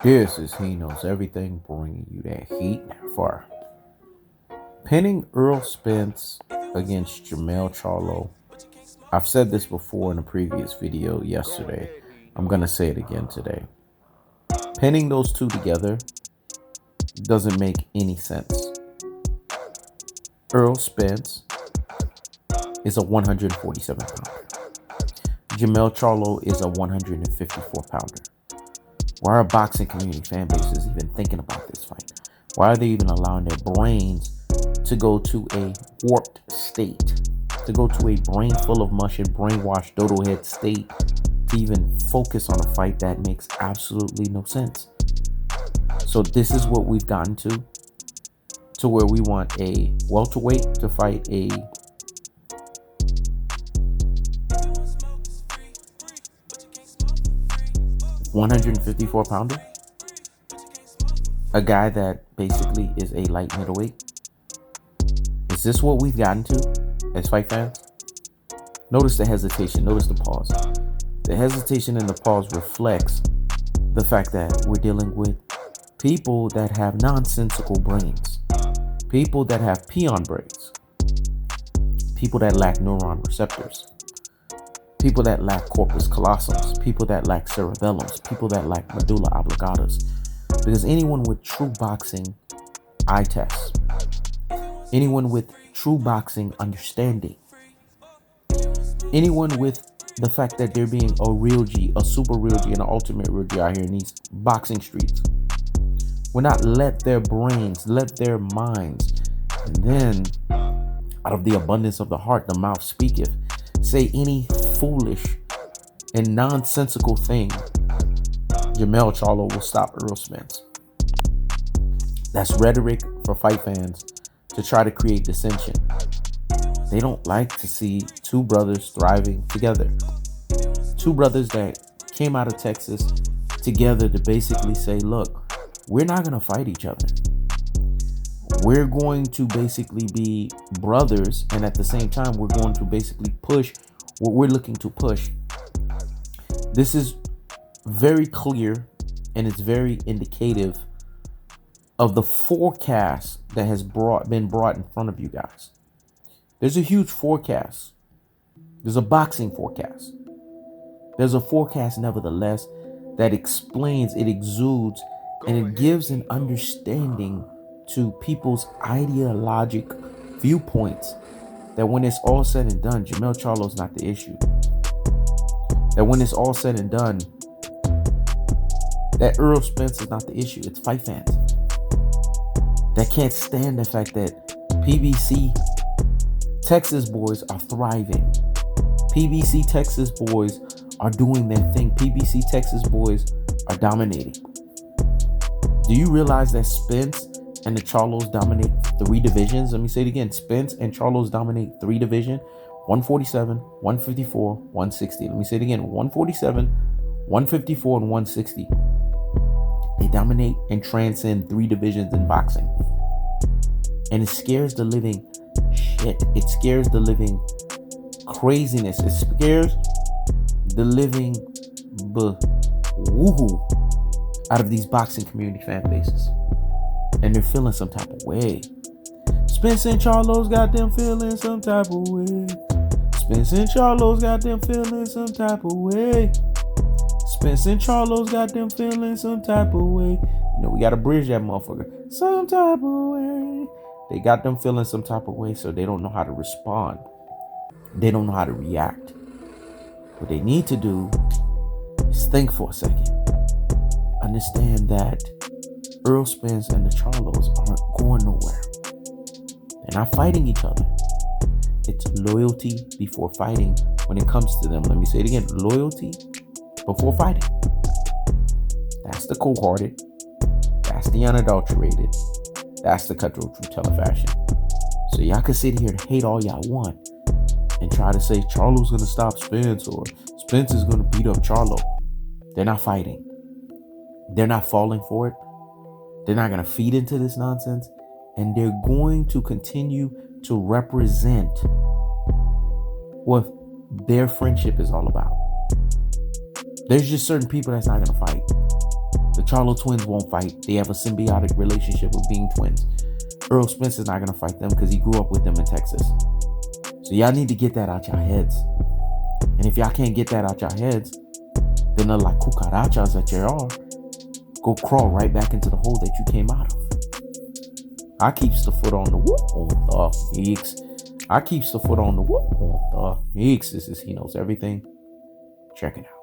This is He Knows Everything, bringing you that heat and that fire. Pinning Errol Spence against Jermell Charlo. I've said this before in a previous video yesterday. I'm going to say it again today. Pinning those two together doesn't make any sense. Errol Spence is a 147 pounder. Jermell Charlo is a 154 pounder. Why are boxing community fan bases even thinking about this fight? Why are they even allowing their brains to go to a warped state, to go to a brain full of mush and brainwashed dodo head state, to even focus on a fight that makes absolutely no sense? So this is what we've gotten to where we want a welterweight to fight a 154 pounder, a guy that basically is a light middleweight. Is this what we've gotten to as fight fans? Notice the hesitation, notice the pause. The hesitation and the pause reflects the fact that we're dealing with people that have nonsensical brains, people that have peon brains, people that lack neuron receptors, people that lack corpus callosums, people that lack cerebellums, people that lack medulla oblongatas. Because anyone with true boxing eye test, anyone with true boxing understanding, anyone with the fact that they're being a real G, a super real G, and an ultimate real G out here in these boxing streets, will not let their brains, let their minds, and then out of the abundance of the heart, the mouth speaketh, say any foolish and nonsensical thing. Jermell Charlo will stop Errol Spence. That's rhetoric for fight fans to try to create dissension. They don't like to see two brothers thriving together. Two brothers that came out of Texas together to basically say, look, we're not going to fight each other. We're going to basically be brothers, and at the same time, we're going to basically push what we're looking to push. This is very clear, and it's very indicative of the forecast that has been brought in front of you guys. There's a huge forecast. There's a boxing forecast. There's a forecast, nevertheless, that explains, it exudes, and it gives an understanding to people's ideologic viewpoints that when it's all said and done, Jermell Charlo is not the issue. That when it's all said and done, that Errol Spence is not the issue. It's fight fans that can't stand the fact that PBC Texas boys are thriving. PBC Texas boys are doing their thing. PBC Texas boys are dominating. Do you realize that Spence and the Charlos dominate 3 divisions? Let me say it again. Spence and Charlos dominate 3 divisions. 147, 154, 160. Let me say it again. 147, 154, and 160. They dominate and transcend 3 divisions in boxing. And it scares the living shit. It scares the living craziness. It scares the living woohoo out of these boxing community fan bases. And they're feeling some type of way. Spence and Charlo's got them feeling some type of way. Spence and Charlo's got them feeling some type of way. Spence and Charlo's got them feeling some type of way. You know, we got to bridge that motherfucker. Some type of way. They got them feeling some type of way, so they don't know how to respond. They don't know how to react. What they need to do is think for a second. Understand that Errol Spence and the Charlos aren't going nowhere. They're not fighting each other. It's loyalty before fighting when it comes to them. Let me say it again. Loyalty before fighting. That's the cold-hearted. That's the unadulterated. That's the cutthroat true telefashion. So y'all can sit here and hate all y'all want and try to say Charlo's going to stop Spence or Spence is going to beat up Charlo. They're not fighting. They're not falling for it. They're not going to feed into this nonsense. And they're going to continue to represent what their friendship is all about. There's just certain people that's not going to fight. The Charlo twins won't fight. They have a symbiotic relationship with being twins. Errol Spence is not going to fight them because he grew up with them in Texas. So y'all need to get that out your heads. And if y'all can't get that out your heads, then the like cucarachas that you are, go crawl right back into the hole that you came out of. I keeps the foot on the whoop on the X. I keeps the foot on the whoop on the X. This is He Knows Everything. Check it out.